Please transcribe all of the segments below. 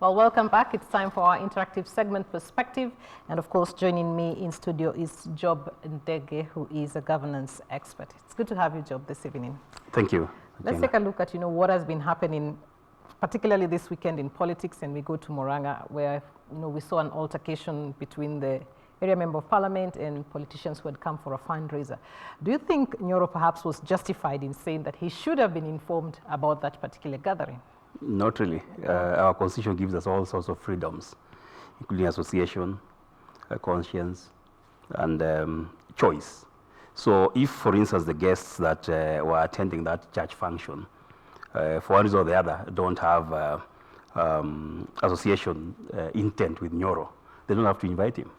Well, welcome back. It's time for our interactive segment, Perspective. And of course, joining me in studio is Job Ndege, who is a governance expert. It's good to have you, Job, this evening. Thank you. Let's take a look at, what has been happening, particularly this weekend in politics, and we go to Murang'a, where, we saw an altercation between the area member of parliament and politicians who had come for a fundraiser. Do you think Nyoro perhaps was justified in saying that he should have been informed about that particular gathering? Not really. Our constitution gives us all sorts of freedoms, including association, conscience, and choice. So if, for instance, the guests that were attending that church function, for one reason or the other, don't have association intent with Nyoro, they don't have to invite him.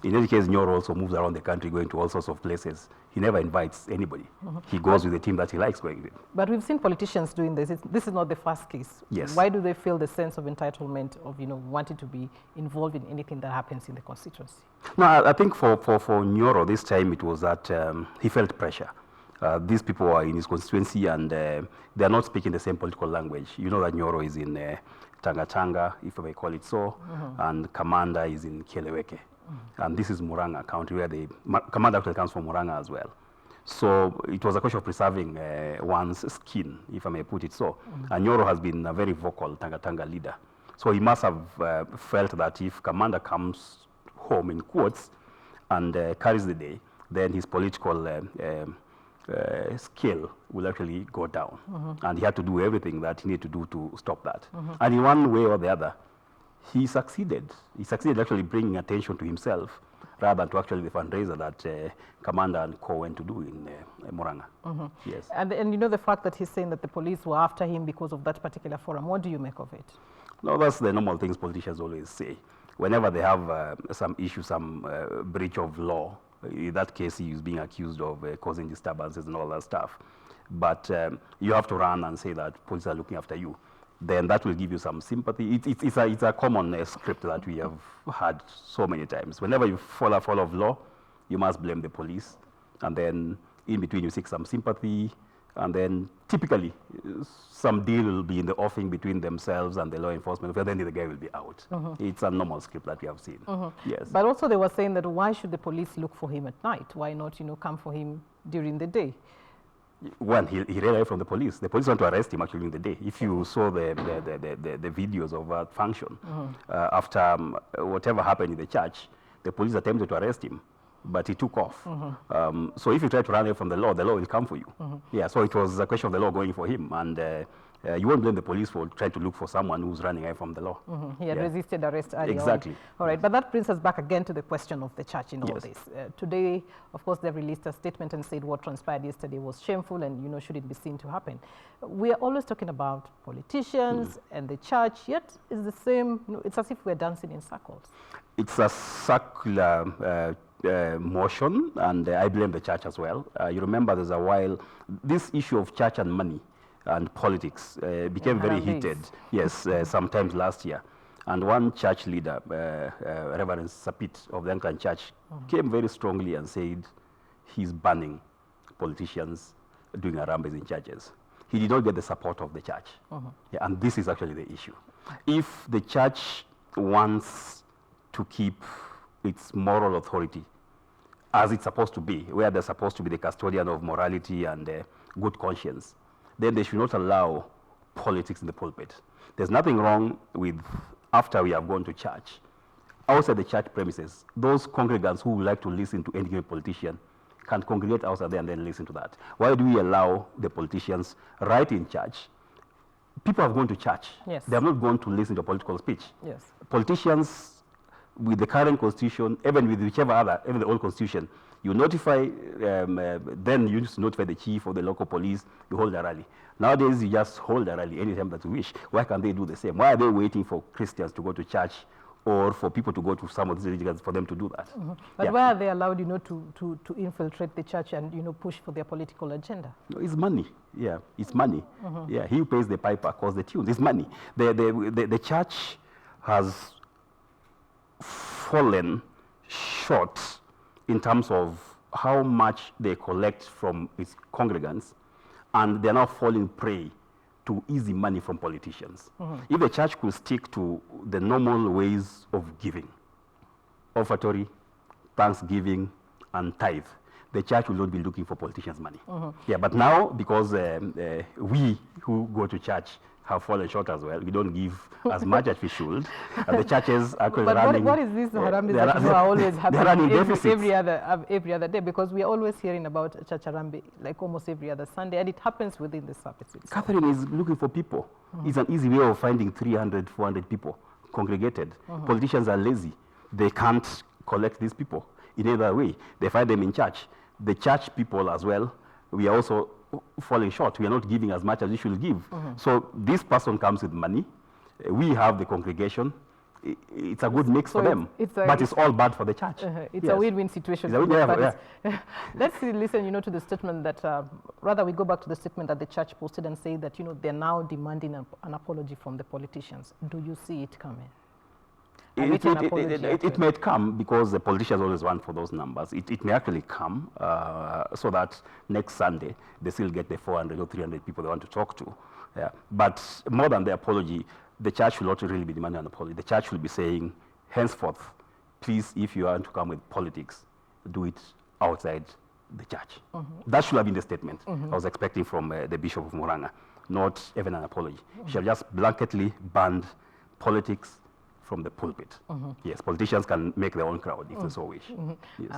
In any case, Nyoro also moves around the country, going to all sorts of places. He never invites anybody. He goes with the team that he likes going with. But we've seen politicians doing this. This is not the first case. Yes. Why do they feel the sense of entitlement of, wanting to be involved in anything that happens in the constituency? No, I think for Nyoro, this time it was that he felt pressure. These people are in his constituency and they're not speaking the same political language. You know that Nyoro is in Tanga, if I may call it so, and Commander is in Keleweke. And this is Murang'a County, where the commander actually comes from Murang'a as well. So it was a question of preserving one's skin, if I may put it so. And Nyoro has been a very vocal Tanga leader. So he must have felt that if commander comes home, in quotes, and carries the day, then his political skill will actually go down. And he had to do everything that he needed to do to stop that. And in one way or the other, he succeeded. He succeeded actually bringing attention to himself rather than to actually the fundraiser that Commander and co went to do in Murang'a. Yes. And the fact that he's saying that the police were after him because of that particular forum, what do you make of it? No, that's the normal things politicians always say. Whenever they have some issue, some breach of law, in that case he is being accused of causing disturbances and all that stuff. But you have to run and say that police are looking after you. Then that will give you some sympathy. It's a common script that we have had so many times. Whenever you fall of law, you must blame the police. And then in between you seek some sympathy. And then typically some deal will be in the offing between themselves and the law enforcement. But then the guy will be out. It's a normal script that we have seen. Yes. But also they were saying that why should the police look for him at night? Why not, come for him during the day? One, he ran away from the police. The police want to arrest him actually in the day. If you saw the videos of that function, after whatever happened in the church, the police attempted to arrest him, but he took off. So if you try to run away from the law will come for you. Yeah, so it was a question of the law going for him, and you won't blame the police for trying to look for someone who's running away from the law. He had resisted arrest earlier Exactly. on. All right, but that brings us back again to the question of the church in all this. Today, of course, they've released a statement and said what transpired yesterday was shameful and, shouldn't be seen to happen. We are always talking about politicians and the church, yet it's the same, it's as if we're dancing in circles. It's a circular motion, and I blame the church as well. You remember there's a while, this issue of church and money and politics became very heated, sometimes last year. And one church leader, Reverend Sapit of the Anglican Church, came very strongly and said he's banning politicians doing arambes in churches. He did not get the support of the church. And this is actually the issue. If the church wants to keep its moral authority as it's supposed to be, where they're supposed to be the custodian of morality and good conscience, then they should not allow politics in the pulpit. There's nothing wrong with, after we have gone to church, outside the church premises, those congregants who would like to listen to any given politician can congregate outside there and then listen to that. Why do we allow the politicians right in church? People have gone to church. Yes. They have not gone to listen to political speech. Yes. Politicians, with the current constitution, even with whichever other, even the old constitution, you notify, then you just notify the chief or the local police, you hold a rally. Nowadays, you just hold a rally anytime that you wish. Why can't they do the same? Why are they waiting for Christians to go to church or for people to go to some of these religions for them to do that? But why are they allowed, to infiltrate the church and, push for their political agenda? No, it's money. Yeah, it's money. Yeah, he who pays the piper calls the tunes. It's money. The church has fallen short in terms of how much they collect from its congregants, and they're now falling prey to to easy money from politicians. If the church could stick to the normal ways of giving, offertory, thanksgiving, and tithe, the church will not be looking for politicians' money. Yeah, but now, because we who go to church have fallen short as well, we don't give as much as we should. And the churches are actually running... What is this Harambee that are always happening every other day? Because we are always hearing about church Harambee like almost every other Sunday, and it happens within the service itself. Catherine is looking for people. It's an easy way of finding 300, 400 people congregated. Politicians are lazy. They can't collect these people in any other way. They find them in church. The church people as well, we are also falling short. We are not giving as much as we should give. So this person comes with money. We have the congregation. It's a good mix for them, but it's all bad for the church. It's a win-win situation. Let's listen, to the statement that, rather we go back to the statement that the church posted and say that, they're now demanding an apology from the politicians. Do you see it coming? It may come because the politicians always run for those numbers. It may actually come so that next Sunday they still get the 400 or 300 people they want to talk to. Yeah. But more than the apology, the church will not really be demanding an apology. The church will be saying, henceforth, please, if you want to come with politics, do it outside the church. That should have been the statement I was expecting from the Bishop of Murang'a, not even an apology. She have just blanketly banned politics from the pulpit. Yes, politicians can make their own crowd if they so wish. Yes.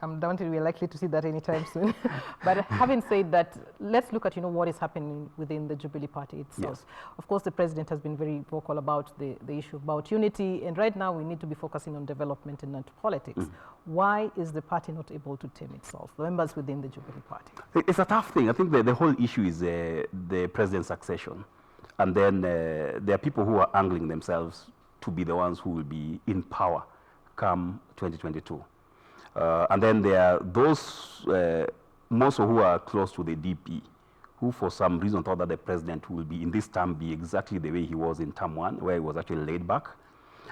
I'm doubting we're likely to see that anytime soon. But having said that, let's look at what is happening within the Jubilee Party itself. Yes. Of course, the president has been very vocal about the issue about unity, and right now we need to be focusing on development and not politics. Why is the party not able to tame itself, the members within the Jubilee Party? It's a tough thing. I think the whole issue is the president's succession. And then there are people who are angling themselves to be the ones who will be in power come 2022. And then there are those most who are close to the DP, who for some reason thought that the president will be in this term be exactly the way he was in term 1, where he was actually laid back.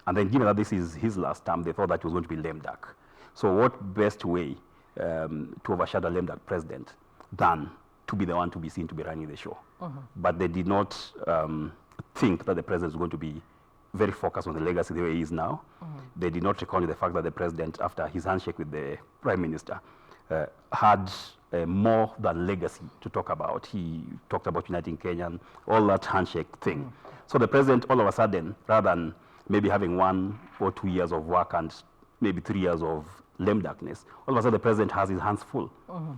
And then given that this is his last term, they thought that he was going to be lame duck. So what best way to overshadow a lame duck president than to be the one to be seen to be running the show? But they did not think that the president was going to be very focused on the legacy the way he is now. They did not reckon with the fact that the president, after his handshake with the prime minister, had more than legacy to talk about. He talked about uniting Kenya and all that handshake thing. So the president, all of a sudden, rather than maybe having 1 or 2 years of work and maybe 3 years of lame duckness, all of a sudden the president has his hands full.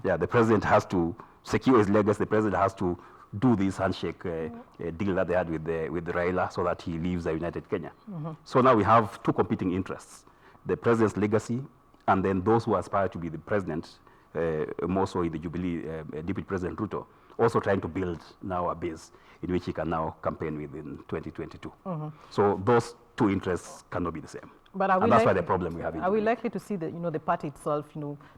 Yeah, the president has to secure his legacy. The president has to do this handshake deal that they had with Raila so that he leaves a united Kenya. So now we have two competing interests, the president's legacy and then those who aspire to be the president, more so in the Jubilee, Deputy President Ruto, also trying to build now a base in which he can now campaign with in 2022. So those two interests cannot be the same. But and that's why the problem we have. Are we likely to see the, the party itself,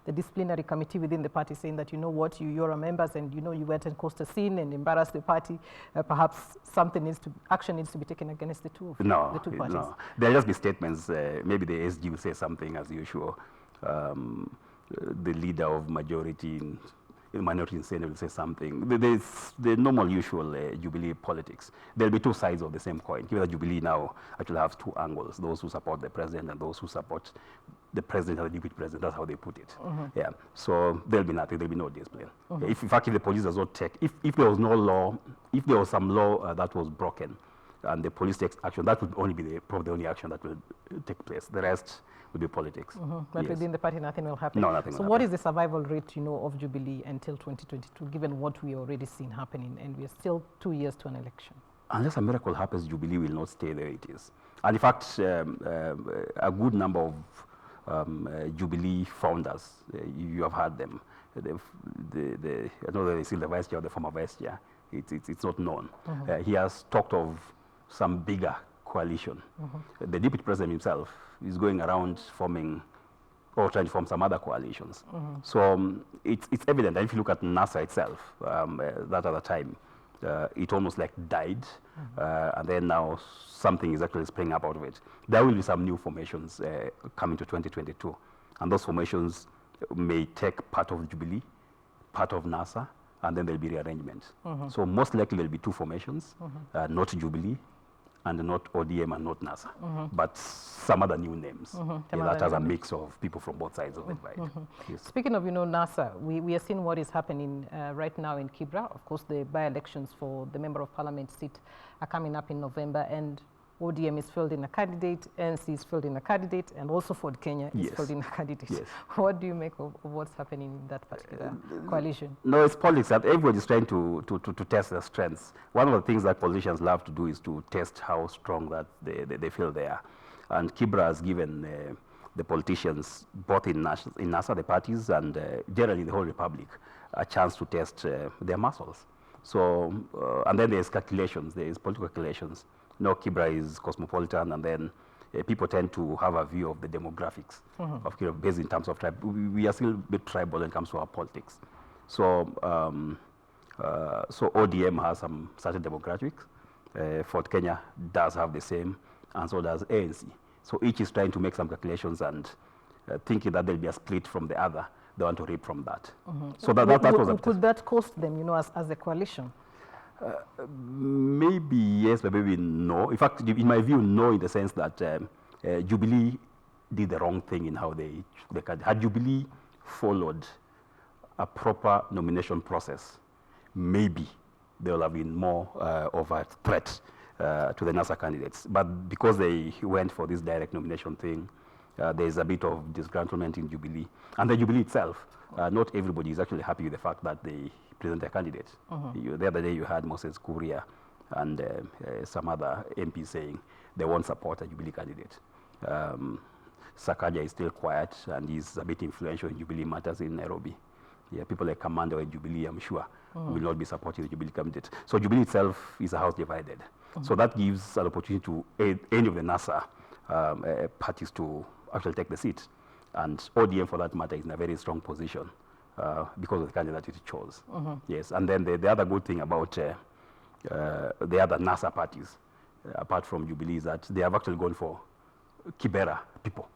the disciplinary committee within the party saying that, what, you're a members and, you went and caused a scene and embarrassed the party, perhaps action needs to be taken against the two parties? No, there'll just be statements. Maybe the SG will say something as usual. The leader of majority in minority in Senate will say something. There's the normal usual Jubilee politics. There'll be two sides of the same coin. Given that Jubilee now actually has two angles, those who support the president and those who support the president and the deputy president. That's how they put it. Yeah. So there'll be nothing, there'll be no discipline. In fact, if the police does not take, if there was no law, if there was some law that was broken and the police takes action, that would only be probably the only action that will take place. The rest will be politics. But within the party, nothing will happen. No, nothing will happen. So what is the survival rate, of Jubilee until 2022, given what we already seen happening, and we are still 2 years to an election? Unless a miracle happens, Jubilee will not stay the way it is. And in fact, a good number of Jubilee founders, you have had them. I know that they still the vice chair or the former vice chair. It's not known. He has talked of some bigger coalition. The deputy president himself is going around forming or trying to form some other coalitions. So it's evident that if you look at NASA itself, that other time, it almost like died, and then now something is actually springing up out of it. There will be some new formations coming to 2022, and those formations may take part of Jubilee, part of NASA, and then there'll be rearrangements. So most likely there'll be two formations, not Jubilee, and not ODM and not NASA, but some other new names that has a mix of people from both sides of the divide. Yes. Speaking of, NASA, we are seeing what is happening right now in Kibra. Of course, the by-elections for the Member of Parliament seat are coming up in November, and ODM is fielding a candidate, ANC is fielding a candidate, and also Ford Kenya is fielding a candidate. Yes. What do you make of what's happening in that particular coalition? No, it's politics that everybody's trying to test their strengths. One of the things that politicians love to do is to test how strong that they feel they are. And Kibra has given the politicians, both in NASA, the parties, and generally the whole republic, a chance to test their muscles. So, and then there's calculations, there's political calculations. Kibra is cosmopolitan, and then people tend to have a view of the demographics of Kibra based in terms of tribe. We are still a bit tribal when it comes to our politics. So, so ODM has some certain demographics. Fort Kenya does have the same, and so does ANC. So each is trying to make some calculations and thinking that there'll be a split from the other. They want to reap from that. So that was could that cost them, as a coalition? Maybe yes, but maybe no. In fact, in my view, no, in the sense that Jubilee did the wrong thing in how they had Jubilee followed a proper nomination process, maybe there will have been more of a threat to the NASA candidates. But because they went for this direct nomination thing, there's a bit of disgruntlement in Jubilee. And the Jubilee itself, not everybody is actually happy with the fact that they present their candidate. The other day you had Moses Kuria and some other MP saying they won't support a Jubilee candidate. Sakaja is still quiet, and he's a bit influential in Jubilee matters in Nairobi. Yeah, people like Commander in Jubilee, I'm sure, will not be supporting the Jubilee candidate. So Jubilee itself is a house divided. So that gives an opportunity to any of the NASA parties to actually take the seat. And ODM, for that matter, is in a very strong position because of the candidate it chose. Yes, and then the other good thing about the other NASA parties, apart from Jubilee, is that they have actually gone for Kibera people.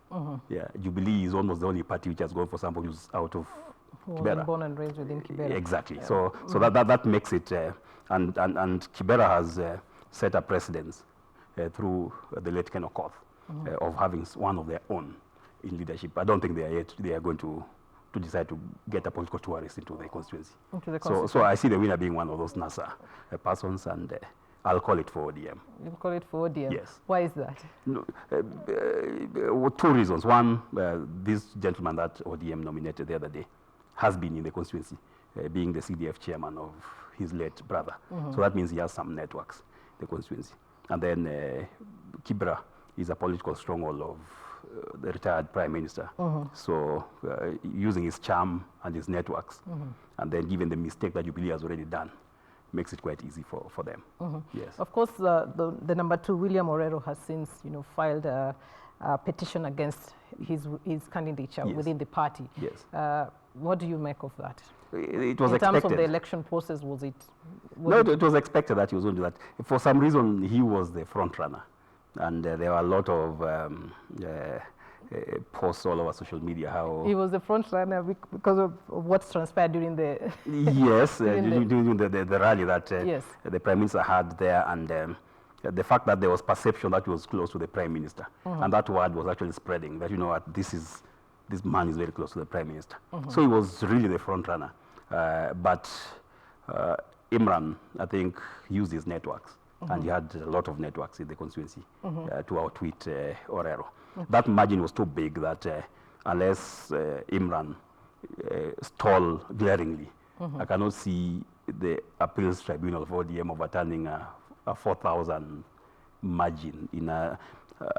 Yeah, Jubilee is almost the only party which has gone for somebody who's out of Kibera. Born and raised within Kibera. Exactly. Yeah. So that makes it, and Kibera has set a precedence through the late Ken Okoth of having one of their own in leadership. I don't think they are going to decide to get a political tourist into the constituency. So I see the winner being one of those NASA persons, and I'll call it for ODM. You'll call it for ODM? Yes. Why is that? No, two reasons. One, this gentleman that ODM nominated the other day has been in the constituency, being the CDF chairman of his late brother. So that means he has some networks in the constituency. And then Kibra is a political stronghold of the retired prime minister. So using his charm and his networks, and then given the mistake that Jubilee has already done, makes it quite easy for them. Yes. Of course, the number 2, William Orero, has since filed a petition against his candidature within the party. Yes. What do you make of that? It was in expected. terms of the election process, was it? No, it was expected that he was going to do that. For some reason, he was the front runner, and there were a lot of posts all over social media how he was the front runner because of what's transpired during the yes during the rally that yes. the prime minister had there, and the fact that there was perception that he was close to the prime minister, and that word was actually spreading that this man is very close to the prime minister. So he was really the front runner, but Imran, I think, used his networks, and he had a lot of networks in the constituency to outwit Orero. That margin was too big that unless Imran stole glaringly, I cannot see the appeals tribunal for ODM overturning a 4,000 margin in a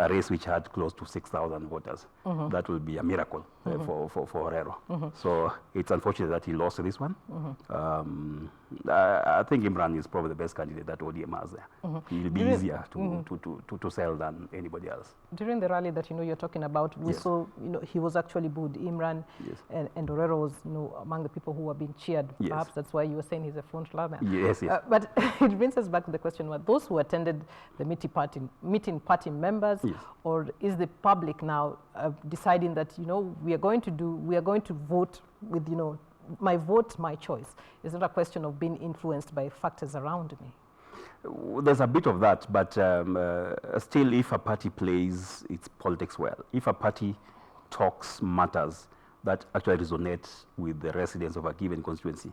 race which had close to 6,000 voters. That will be a miracle for Orero. So it's unfortunate that he lost this one. I think Imran is probably the best candidate that ODM has there. It will be easier to sell than anybody else. During the rally that you're talking about, we saw he was actually booed. Imran and Orero was among the people who were being cheered. Perhaps that's why you were saying he's a front runner. Yes. But it brings us back to the question: were those who attended the meeting party members, or is the public now deciding that we are going to vote with my vote, my choice. It's not a question of being influenced by factors around me. There's a bit of that, but still, if a party plays its politics well, if a party talks matters that actually resonate with the residents of a given constituency,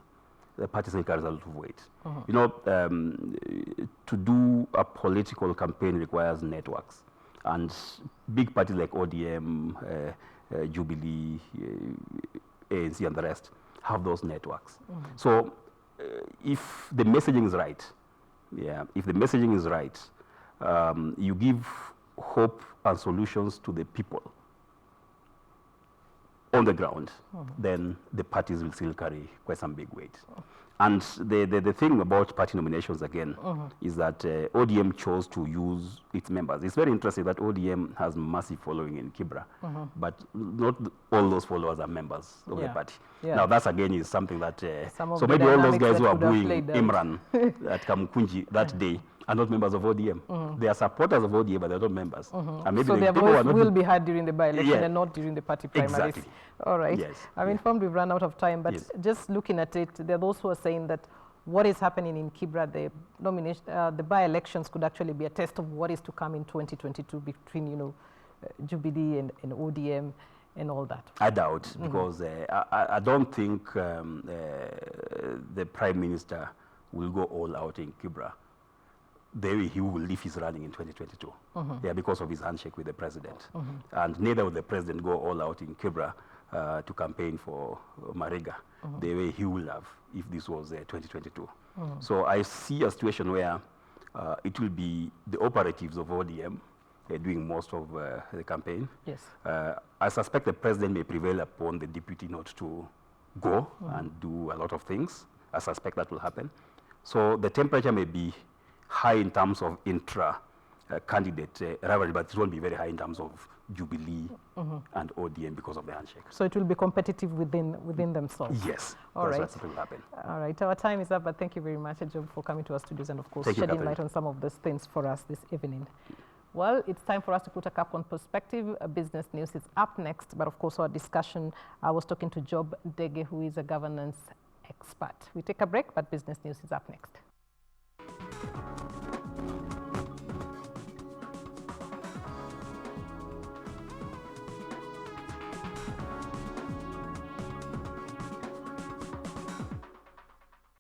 the party still carries a lot of weight. You know, to do a political campaign requires networks, and big parties like ODM, Jubilee, ANC, and the rest have those networks. So, if the messaging is right, if the messaging is right, you give hope and solutions to the people on the ground, then the parties will still carry quite some big weight. And the thing about party nominations, again, is that ODM chose to use its members. It's very interesting that ODM has massive following in Kibra, but not all those followers are members of the party. Now, that's, again, is something that, so maybe all those guys who are booing Imran at Kamukunji that day are not members of ODM. They are supporters of ODM, but they're not members. And maybe so their voice will be heard during the by-election and not during the party primaries. Exactly. All right. Yes. I'm informed we've run out of time, but just looking at it, there are those who are saying that what is happening in Kibra, the by-elections could actually be a test of what is to come in 2022 between, you know, Jubilee and ODM and all that. I doubt, because I don't think the Prime Minister will go all out in Kibra the way he will if he's running in 2022. Because of his handshake with the president. And neither will the president go all out in Kibra to campaign for Mariga the way he will have if this was 2022. So I see a situation where it will be the operatives of ODM doing most of the campaign. Yes. I suspect the president may prevail upon the deputy not to go and do a lot of things. I suspect that will happen. So the temperature may be high in terms of intra-candidate rivalry, but it won't be very high in terms of Jubilee and ODM because of the handshake. So it will be competitive within themselves. Yes, all right. That's what will happen. All right, our time is up, but thank you very much, Achieng'a, for coming to our studios and, of course, shedding light on some of those things for us this evening. Well, it's time for us to put a cap on perspective. Business news is up next, but of course our discussion, I was talking to Ndege, who is a governance expert. We take a break, but business news is up next.